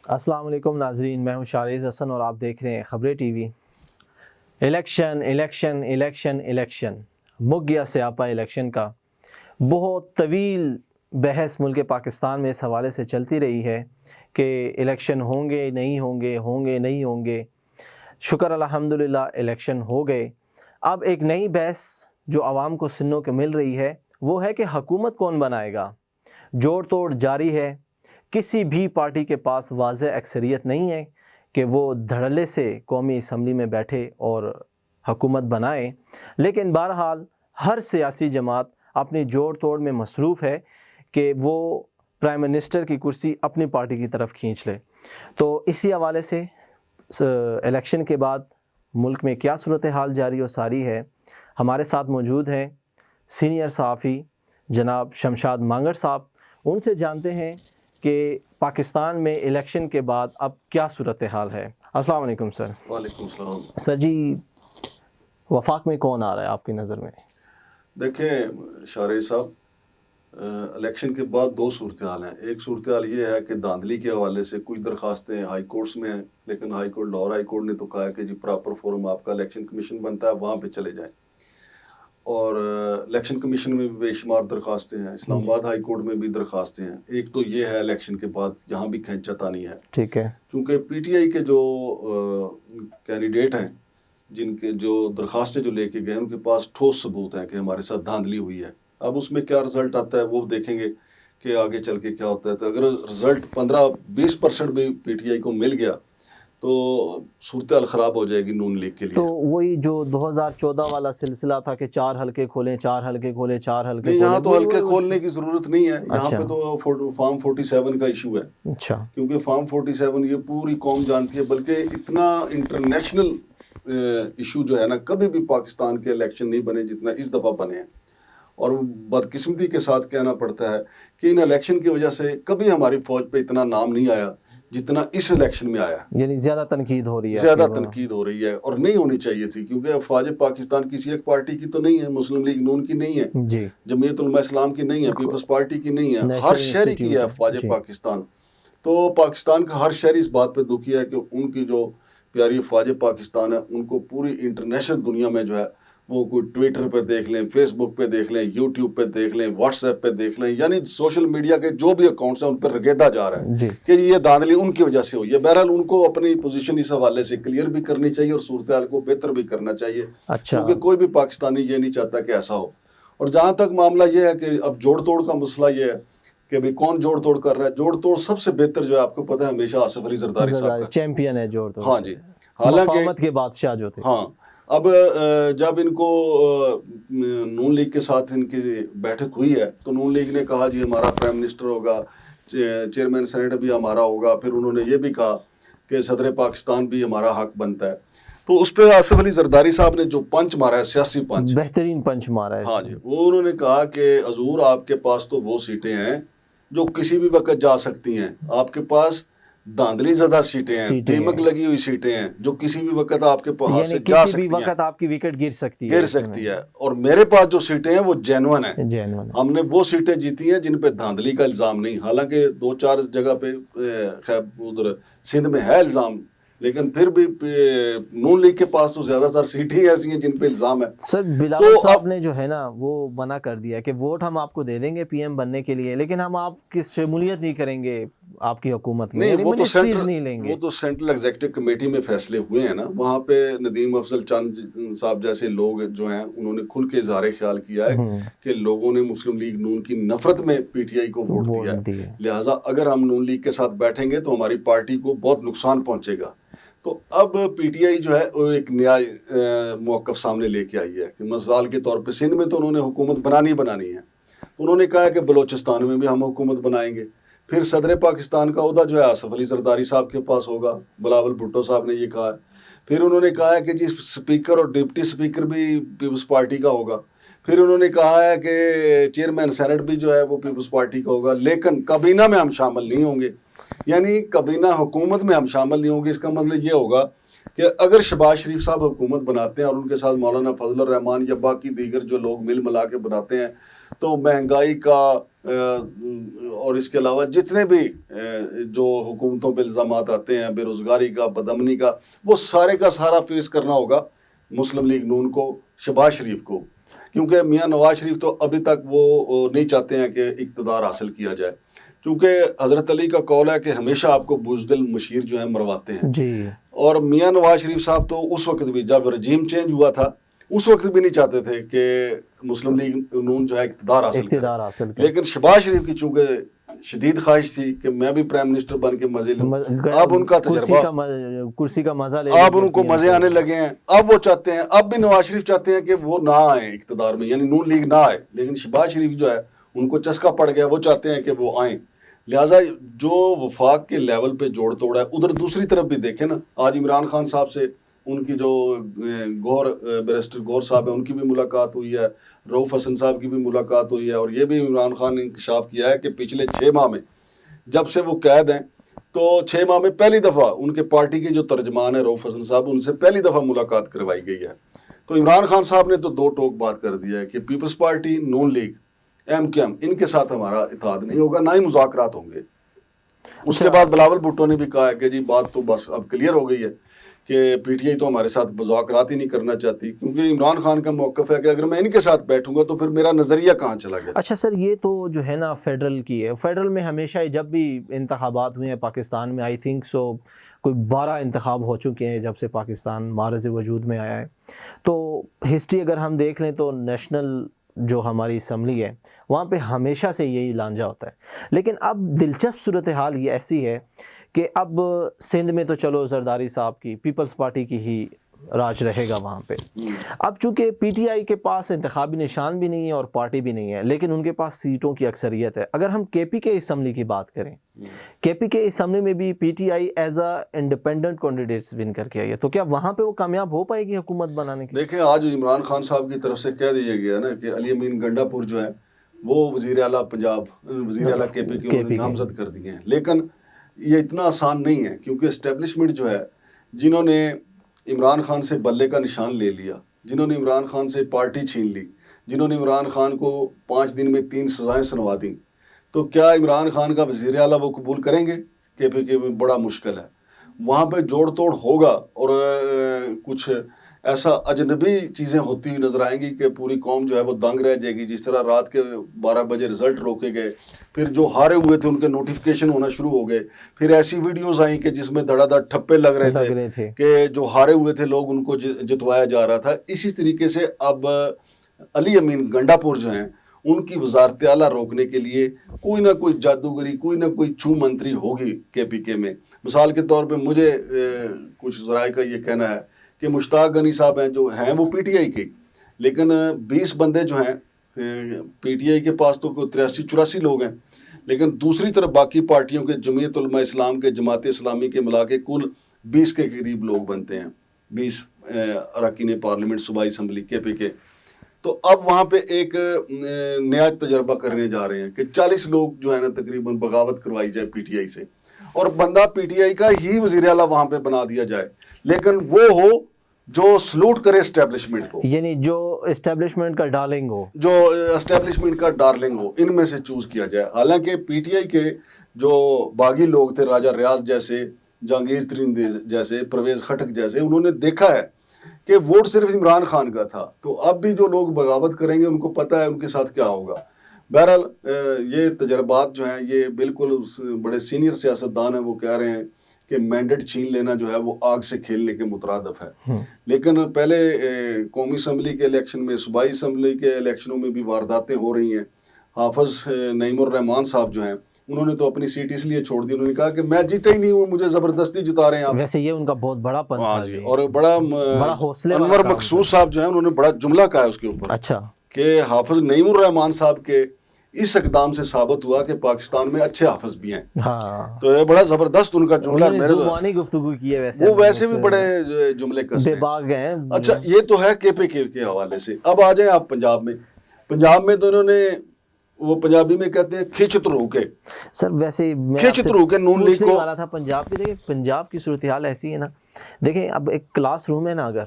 السلام علیکم ناظرین، میں ہوں شارز حسن اور آپ دیکھ رہے ہیں خبریں ٹی وی۔ الیکشن مک گیا سیاپا الیکشن کا۔ بہت طویل بحث ملک پاکستان میں اس حوالے سے چلتی رہی ہے کہ الیکشن ہوں گے نہیں ہوں گے۔ شکر الحمدللہ الیکشن ہو گئے۔ اب ایک نئی بحث جو عوام کو سننے کو مل رہی ہے وہ ہے کہ حکومت کون بنائے گا۔ جوڑ توڑ جاری ہے، کسی بھی پارٹی کے پاس واضح اکثریت نہیں ہے کہ وہ دھڑلے سے قومی اسمبلی میں بیٹھے اور حکومت بنائے، لیکن بہرحال ہر سیاسی جماعت اپنی جوڑ توڑ میں مصروف ہے کہ وہ پرائم منسٹر کی کرسی اپنی پارٹی کی طرف کھینچ لے۔ تو اسی حوالے سے الیکشن کے بعد ملک میں کیا صورتحال جاری و ساری ہے، ہمارے ساتھ موجود ہیں سینئر صحافی جناب شمشاد مانگڑ صاحب۔ ان سے جانتے ہیں کہ پاکستان میں الیکشن کے بعد اب کیا صورتحال ہے۔ السلام علیکم سر۔ وعلیکم السلام۔ سر جی، وفاق میں کون آ رہا ہے آپ کی نظر میں؟ دیکھیں شارع صاحب، الیکشن کے بعد دو صورتحال ہیں۔ ایک صورتحال یہ ہے کہ دھاندلی کے حوالے سے کچھ درخواستیں ہائی کورٹس میں ہیں، لیکن لاہور ہائی کورٹ نے تو کہا ہے کہ جی پراپر فورم آپ کا الیکشن کمیشن بنتا ہے، وہاں پہ چلے جائیں۔ اور الیکشن کمیشن میں بھی بے شمار درخواستیں ہیں، اسلام آباد ہائی کورٹ میں بھی درخواستیں ہیں۔ ایک تو یہ ہے الیکشن کے بعد یہاں بھی کھینچا تانی ہے، ٹھیک ہے، چونکہ پی ٹی آئی کے جو کینڈیڈیٹ ہیں، جن کے جو درخواستیں جو لے کے گئے، ان کے پاس ٹھوس ثبوت ہیں کہ ہمارے ساتھ دھاندلی ہوئی ہے۔ اب اس میں کیا رزلٹ آتا ہے وہ دیکھیں گے کہ آگے چل کے کیا ہوتا ہے۔ تو اگر رزلٹ 15-20% بھی پی ٹی آئی کو مل گیا تو صورتحال خراب ہو جائے گی نون لیگ کے لیے۔ تو وہی جو 2014 والا سلسلہ تھا کہ 4 حلقے کھولیں نہیں، یہاں تو حلقے کھولنے کی ضرورت نہیں ہے، یہاں پہ تو فارم 47 کا ایشو ہے۔ اچھا، کیونکہ فارم 47 یہ پوری قوم جانتی ہے، بلکہ اتنا انٹرنیشنل ایشو جو ہے نا، کبھی بھی پاکستان کے الیکشن نہیں بنے جتنا اس دفعہ بنے ہیں۔ اور بدقسمتی کے ساتھ کہنا پڑتا ہے کہ ان الیکشن کی وجہ سے کبھی ہماری فوج پہ اتنا نام نہیں آیا جتنا اس الیکشن میں آیا۔ یعنی زیادہ تنقید ہو رہی ہے، زیادہ تنقید ہو رہی ہے، اور نہیں ہونی چاہیے تھی، کیونکہ افواج پاکستان کسی ایک پارٹی کی تو نہیں ہے، مسلم لیگ نون کی نہیں ہے، جی، جمعیت علماء اسلام کی نہیں ہے، پیپلز پارٹی کی نہیں ہے، ہر شہری کی ہے افواج پاکستان۔ تو پاکستان کا ہر شہری اس بات پہ دکھی ہے کہ ان کی جو پیاری افواج پاکستان ہے، ان کو پوری انٹرنیشنل دنیا میں جو ہے وہ کوئی ٹویٹر پہ دیکھ لیں، فیس بک پہ دیکھ لیں، یوٹیوب پہ دیکھ لیں، واٹس ایپ پہ دیکھ لیں، یعنی سوشل میڈیا کے جو بھی اکاؤنٹس ہیں ان پہ رگیدا جا رہا ہے کہ یہ دھاندلی ان کی وجہ سے ہوئی ہے۔ بہرحال ان کو اپنی پوزیشن اس حوالے سے کلیئر بھی کرنی چاہیے اور صورتحال کو بہتر بھی کرنا چاہیے، کیونکہ کوئی بھی پاکستانی یہ نہیں چاہتا کہ ایسا ہو۔ اور جہاں تک معاملہ یہ ہے کہ اب جوڑ توڑ کا مسئلہ یہ ہے کہ بھئی کون جوڑ توڑ کر رہا ہے۔ جوڑ توڑ سب سے بہتر جو ہے آپ کو پتہ ہے ہمیشہ آصف علی زرداری صاحب کا چیمپئن ہے جوڑ توڑ۔ ہاں جی، حالانکہ مفاہمت کے بادشاہ جو تھے۔ ہاں، اب جب ان کو نون لیگ کے ساتھ ان کی بیٹھک ہوئی ہے تو نون لیگ نے کہا جی ہمارا پرائم منسٹر ہوگا، چیئرمین سینیٹ بھی ہمارا ہوگا، پھر انہوں نے یہ بھی کہا کہ صدر پاکستان بھی ہمارا حق بنتا ہے۔ تو اس پہ آصف علی زرداری صاحب نے جو پنچ مارا ہے، سیاسی پنچ، بہترین پنچ مارا ہے۔ ہاں جی، وہ انہوں نے کہا کہ حضور آپ کے پاس تو وہ سیٹیں ہیں جو کسی بھی وقت جا سکتی ہیں، آپ کے پاس دھاندلی زدہ سیٹیں ہیں، دیمک لگی ہوئی سیٹیں ہیں جو کسی بھی وقت آپ کے پاس سے جا سکتی ہیں، کسی بھی وقت آپ کی وکٹ گر سکتی ہے۔ اور میرے پاس جو سیٹیں ہیں وہ جینون ہیں، ہم نے وہ سیٹیں جیتی ہیں جن پہ دھاندلی کا الزام نہیں، حالانکہ 2-4 جگہ پہ ادھر سندھ میں ہے الزام، لیکن پھر بھی نون لیگ کے پاس تو زیادہ تر سیٹیں ایسی ہیں جن پہ الزام ہے۔ سر بلاول صاحب نے جو ہے نا وہ منع کر دیا کہ ووٹ ہم آپ کو دے دیں گے پی ایم بننے کے لیے، لیکن ہم آپ کی شمولیت نہیں کریں گے آپ کی حکومت میں، یعنی منسٹریز نہیں لیں گے۔ وہ تو سینٹرل ایگزیکٹو کمیٹی میں فیصلے ہوئے ہیں نا، وہاں پہ ندیم افضل چند صاحب جیسے لوگ جو ہیں انہوں نے کھل کے اظہار خیال کیا ہے کہ لوگوں نے مسلم لیگ نون کی نفرت میں پی ٹی آئی کو ووٹ دیا ہے، لہٰذا اگر ہم نون لیگ کے ساتھ بیٹھیں گے تو ہماری پارٹی کو بہت نقصان پہنچے گا۔ تو اب پی ٹی آئی جو ہے وہ ایک نیا موقف سامنے لے کے آئی ہے کہ مثال کے طور پہ سندھ میں تو انہوں نے حکومت بنانی ہے، انہوں نے کہا کہ بلوچستان میں بھی ہم حکومت بنائیں گے۔ پھر صدر پاکستان کا عہدہ جو ہے آصف علی زرداری صاحب کے پاس ہوگا، بلاول بھٹو صاحب نے یہ کہا ہے۔ پھر انہوں نے کہا ہے کہ جی اسپیکر اور ڈپٹی اسپیکر بھی پیپلز پارٹی کا ہوگا۔ پھر انہوں نے کہا ہے کہ چیئرمین سینٹ بھی جو ہے وہ پیپلز پارٹی کا ہوگا، لیکن کابینہ میں ہم شامل نہیں ہوں گے، یعنی کابینہ حکومت میں ہم شامل نہیں ہوں گے۔ اس کا مطلب یہ ہوگا کہ اگر شہباز شریف صاحب حکومت بناتے ہیں اور ان کے ساتھ مولانا فضل الرحمان یا باقی دیگر جو لوگ مل ملا کے بناتے ہیں تو مہنگائی کا اور اس کے علاوہ جتنے بھی جو حکومتوں پہ الزامات آتے ہیں بے روزگاری کا بد امنی کا وہ سارے کا سارا فیس کرنا ہوگا مسلم لیگ نون کو شہباز شریف کو کیونکہ میاں نواز شریف تو ابھی تک وہ نہیں چاہتے ہیں کہ اقتدار حاصل کیا جائے کیونکہ حضرت علی کا قول ہے کہ ہمیشہ آپ کو بزدل مشیر جو ہیں مرواتے ہیں جی اور میاں نواز شریف صاحب تو اس وقت بھی جب رجیم چینج ہوا تھا اس وقت بھی نہیں چاہتے تھے کہ مسلم لیگ نون جو ہے اقتدار حاصل کرے لیکن شہباز شریف کی چونکہ شدید خواہش تھی کہ میں بھی پرائم منسٹر بن کے مزے لوں اب ان کا تجربہ کرسی کا مزہ اب ان کو مزے آنے لگے ہیں اب وہ چاہتے ہیں اب بھی نواز شریف چاہتے ہیں کہ وہ نہ آئیں اقتدار میں یعنی نون لیگ نہ آئے لیکن شہباز شریف جو ہے ان کو چسکا پڑ گیا وہ چاہتے ہیں کہ وہ آئیں لہٰذا جو وفاق کے لیول پہ جوڑ توڑ ہے ادھر دوسری طرف بھی دیکھیں نا آج عمران خان صاحب سے ان کی جو بیرسٹر گور صاحب ہیں ان کی بھی ملاقات ہوئی ہے رؤوف حسن صاحب کی بھی ملاقات ہوئی ہے اور یہ بھی عمران خان نے انکشاف کیا ہے کہ پچھلے 6 ماہ میں جب سے وہ قید ہیں تو 6 ماہ میں پہلی دفعہ ان کے پارٹی کے جو ترجمان ہیں رؤوف حسن صاحب ان سے پہلی دفعہ ملاقات کروائی گئی ہے تو عمران خان صاحب نے تو 2 ٹوک بات کر دیا ہے کہ پیپلز پارٹی نون لیگ MKM ان کے ساتھ ہمارا اتحاد نہیں ہوگا نہ ہی مذاکرات ہوں گے اس کے بعد بلاول بھٹو نے بھی کہا ہے کہ جی بات تو بس اب کلیئر ہو گئی ہے کہ PTI تو ہمارے ساتھ مذاکرات ہی نہیں کرنا چاہتی کیونکہ عمران خان کا موقف ہے کہ اگر میں ان کے ساتھ بیٹھوں گا تو پھر میرا نظریہ کہاں چلا گیا. اچھا سر یہ تو جو ہے نا فیڈرل کی ہے فیڈرل میں ہمیشہ جب بھی انتخابات ہوئے ہیں پاکستان میں آئی تھنک سو کوئی 12 انتخاب ہو چکے ہیں جب سے پاکستان معرض وجود میں آیا ہے تو ہسٹری اگر ہم دیکھ لیں تو نیشنل جو ہماری اسمبلی ہے وہاں پہ ہمیشہ سے یہی لانجا ہوتا ہے لیکن اب دلچسپ صورتحال یہ ایسی ہے کہ اب سندھ میں تو چلو زرداری صاحب کی پیپلز پارٹی کی ہی راج رہے گا وہاں پہ اب چونکہ PTI کے پاس انتخابی نشان بھی نہیں ہے اور پارٹی بھی نہیں ہے لیکن ان کے پاس سیٹوں کی اکثریت ہے اگر ہم KP کے اسمبلی کی بات کریں KP کے اسمبلی میں بھی PTI as a independent candidates one کر کے آئی ہے تو کیا وہاں پہ وہ کامیاب ہو پائے گی حکومت بنانے کی؟ دیکھیں آج عمران خان صاحب کی طرف سے کہہ دیا گیا نا کہ علی امین گنڈا پور جو ہے وہ وزیر اعلیٰ پنجاب وزیر اعلیٰ KP کے انہوں نے نامزد کر دیے ہیں لیکن یہ اتنا آسان نہیں ہے کیونکہ اسٹیبلشمنٹ جو ہے جنہوں نے عمران خان سے بلے کا نشان لے لیا جنہوں نے عمران خان سے پارٹی چھین لی جنہوں نے عمران خان کو 5 دن میں 3 سزائیں سنوا دیں تو کیا عمران خان کا وزیر اعلیٰ وہ قبول کریں گے؟ KP کے میں بڑا مشکل ہے وہاں پہ جوڑ توڑ ہوگا اور کچھ ایسا اجنبی چیزیں ہوتی ہوئی نظر آئیں گی کہ پوری قوم جو ہے وہ دنگ رہ جائے گی جس طرح رات کے 12 بجے رزلٹ روکے گئے پھر جو ہارے ہوئے تھے ان کے نوٹیفیکیشن ہونا شروع ہو گئے پھر ایسی ویڈیوز آئیں کہ جس میں دھڑا دھڑ ٹھپے لگ رہے تھے کہ جو ہارے ہوئے تھے لوگ ان کو جتوایا جا رہا تھا. اسی طریقے سے اب علی امین گنڈا پور جو ہیں ان کی وزارت اعلیٰ روکنے کے لیے کوئی نہ کوئی جادوگری کوئی نہ کوئی چھو منتری ہوگی KP کے میں. مثال کے طور پہ مجھے کچھ ذرائع کا یہ کہنا ہے کہ مشتاق غنی صاحب ہیں جو ہیں وہ PTI کے لیکن 20 بندے جو ہیں PTI کے پاس تو کوئی 83-84 لوگ ہیں لیکن دوسری طرف باقی پارٹیوں کے جمعیت علماء اسلام کے جماعت اسلامی کے ملا کے کل 20 کے قریب لوگ بنتے ہیں 20 اراکین پارلیمنٹ صوبائی اسمبلی KP کے. تو اب وہاں پہ ایک نیا تجربہ کرنے جا رہے ہیں کہ 40 لوگ جو ہے نا تقریباً بغاوت کروائی جائے PTI سے اور بندہ PTI کا ہی وزیر اعلیٰ وہاں پہ بنا دیا جائے لیکن وہ ہو جو سلوٹ کرے اسٹیبلشمنٹ کو یعنی جو اسٹیبلشمنٹ کا ڈارلنگ ہو ان میں سے چوز کیا جائے. حالانکہ PTI کے جو باغی لوگ تھے راجہ ریاض جیسے جہانگیر ترین جیسے پرویز خٹک جیسے انہوں نے دیکھا ہے کہ ووٹ صرف عمران خان کا تھا تو اب بھی جو لوگ بغاوت کریں گے ان کو پتہ ہے ان کے ساتھ کیا ہوگا. بہرحال یہ تجربات جو ہیں یہ بالکل بڑے سینئر سیاستدان ہیں وہ کہہ رہے ہیں کہ مینڈیٹ چھین لینا جو ہے وہ آگ سے کھیلنے کے مترادف ہے. لیکن پہلے قومی اسمبلی کے الیکشن میں صوبائی اسمبلی کے الیکشنوں میں بھی وارداتیں ہو رہی ہیں. حافظ نعیم الرحمان صاحب جو ہیں انہوں نے تو اپنی سیٹ اس لیے چھوڑ دی انہوں نے کہا کہ میں جیتا ہی نہیں ہوں مجھے زبردستی جتا رہے ہیں. ویسے یہ ان کا بہت بڑا پن تھا اور بڑا حوصلے انور مقصود صاحب جو ہیں انہوں نے بڑا جملہ کہا ہے اس کے اوپر اچھا کہ حافظ نعیم الرحمان صاحب کے اس اقدام سے ثابت ہوا کہ پاکستان میں اچھے حافظ بھی ہیں. تو یہ بڑا زبردست ان کا جملہ زبانی گفتگو کی ہے. وہ ویسے بھی بڑے جملے کستے ہیں. اچھا یہ تو ہے KP کے حوالے سے. اب آ جائیں آپ پنجاب میں تو انہوں نے وہ پنجابی میں کہتے ہیں کھچ ترو کے. سر ویسے میں کھچ ترو کے نون لیگ کو والا تھا پنجاب کی. دیکھیں پنجاب کی صورتحال ایسی ہے نا, دیکھیں اب ایک کلاس روم ہے نا, اگر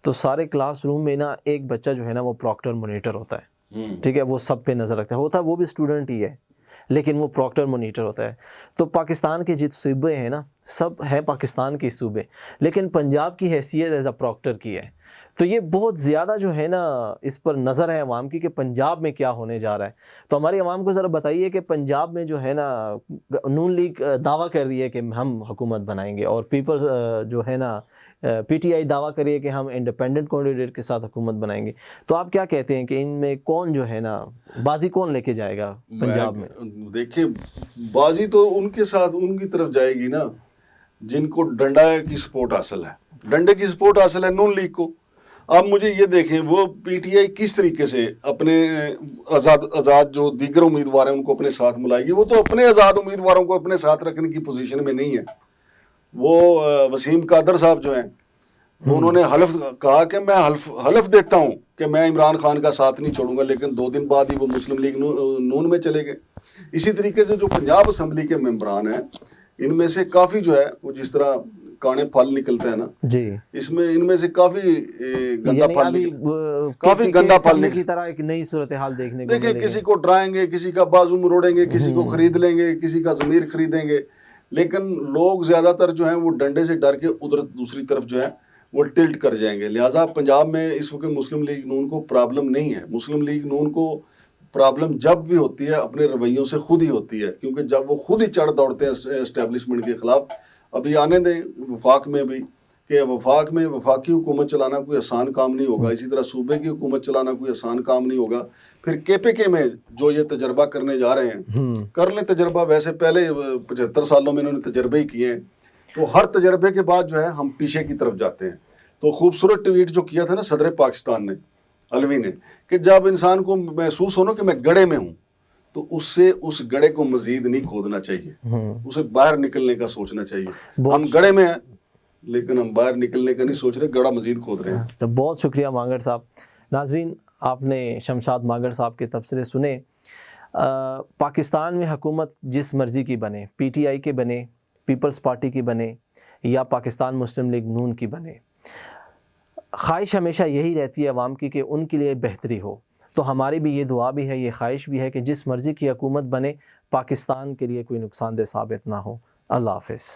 تو سارے کلاس روم میں نا ایک بچہ جو ہے نا وہ پروکٹر مانیٹر ہوتا ہے, ٹھیک ہے, وہ سب پہ نظر رکھتا ہے, ہوتا ہے وہ بھی اسٹوڈنٹ ہی ہے لیکن وہ پروکٹر مانیٹر ہوتا ہے. تو پاکستان کے جتنے صوبے ہیں نا سب ہیں پاکستان کے صوبے, لیکن پنجاب کی حیثیت ایز اے پروکٹر کی ہے. تو یہ بہت زیادہ جو ہے نا اس پر نظر ہے عوام کی کہ پنجاب میں کیا ہونے جا رہا ہے. تو ہماری عوام کو ذرا بتائیے کہ پنجاب میں جو ہے نا نون لیگ دعویٰ کر رہی ہے کہ ہم حکومت بنائیں گے, اور پیپل جو ہے نا پی ٹی آئی دعویٰ کر رہی ہے کہ ہم انڈیپینڈنٹ کینڈیڈیٹ کے ساتھ حکومت بنائیں گے. تو آپ کیا کہتے ہیں کہ ان میں کون جو ہے نا بازی کون لے کے جائے گا پنجاب میں؟ دیکھیں بازی تو ان کے ساتھ ان کی طرف جائے گی نا جن کو ڈنڈا کی سپورٹ حاصل ہے. ڈنڈے کی سپورٹ حاصل ہے نون لیگ کو. اب مجھے یہ دیکھیں وہ پی ٹی آئی کس طریقے سے اپنے آزاد جو دیگر امیدوار ہیں ان کو اپنے ساتھ ملائے گی. وہ تو اپنے آزاد امیدواروں کو اپنے ساتھ رکھنے کی پوزیشن میں نہیں ہے. وہ وسیم قادر صاحب جو ہیں انہوں نے حلف کہا کہ میں حلف دیتا ہوں کہ میں عمران خان کا ساتھ نہیں چھوڑوں گا, لیکن 2 دن بعد ہی وہ مسلم لیگ نون میں چلے گئے. اسی طریقے سے جو پنجاب اسمبلی کے ممبران ہیں ان میں سے کافی جو ہے وہ جس طرح کانے پھل نکلتے ہیں نا جی, اس میں ان میں سے کافی گندا پھل کی طرح ایک نئی صورتحال دیکھنے کو دیکھیں, کسی کو ڈرائیں گے, کسی کا بازو مروڑیں گے, کسی کو خرید لیں گے, کسی کا ضمیر خریدیں گے, لیکن لوگ زیادہ تر جو ہیں وہ ڈنڈے سے ڈر کے ادھر دوسری طرف جو ہے وہ ٹلٹ کر جائیں گے. لہٰذا پنجاب میں اس وقت مسلم لیگ نون کو پرابلم نہیں ہے. مسلم لیگ نون کو پرابلم جب بھی ہوتی ہے اپنے رویوں سے خود ہی ہوتی ہے, کیونکہ جب وہ خود ہی چڑھ دوڑتے ہیں اسٹیبلشمنٹ کے خلاف. ابھی آنے دیں وفاق میں بھی کہ وفاق میں وفاقی حکومت چلانا کوئی آسان کام نہیں ہوگا, اسی طرح صوبے کی حکومت چلانا کوئی آسان کام نہیں ہوگا. پھر کے پی کے میں جو یہ تجربہ کرنے جا رہے ہیں کر لیں تجربہ. ویسے پہلے 75 سالوں میں انہوں نے تجربے ہی کیے ہیں, تو ہر تجربے کے بعد جو ہے ہم پیچھے کی طرف جاتے ہیں. تو خوبصورت ٹویٹ جو کیا تھا نا صدر پاکستان نے علوی نے کہ جب انسان کو محسوس ہو نا کہ میں گڑھے میں ہوں تو اس گڑھے کو مزید نہیں کھودنا چاہیے, اسے باہر نکلنے کا سوچنا چاہیے. ہم گڑھے میں ہیں لیکن ہم باہر نکلنے کا نہیں سوچ رہے, گڑھا مزید کھود رہے ہیں. بہت شکریہ مانگڑ صاحب. ناظرین آپ نے شمشاد مانگڑ صاحب کے تبصرے سنے. پاکستان میں حکومت جس مرضی کی بنے, پی ٹی آئی کے بنے, پیپلز پارٹی کی بنے یا پاکستان مسلم لیگ نون کی بنے, خواہش ہمیشہ یہی رہتی ہے عوام کی کہ ان کے لیے بہتری ہو. تو ہماری بھی یہ دعا بھی ہے, یہ خواہش بھی ہے کہ جس مرضی کی حکومت بنے پاکستان کے لیے کوئی نقصان دہ ثابت نہ ہو. اللہ حافظ.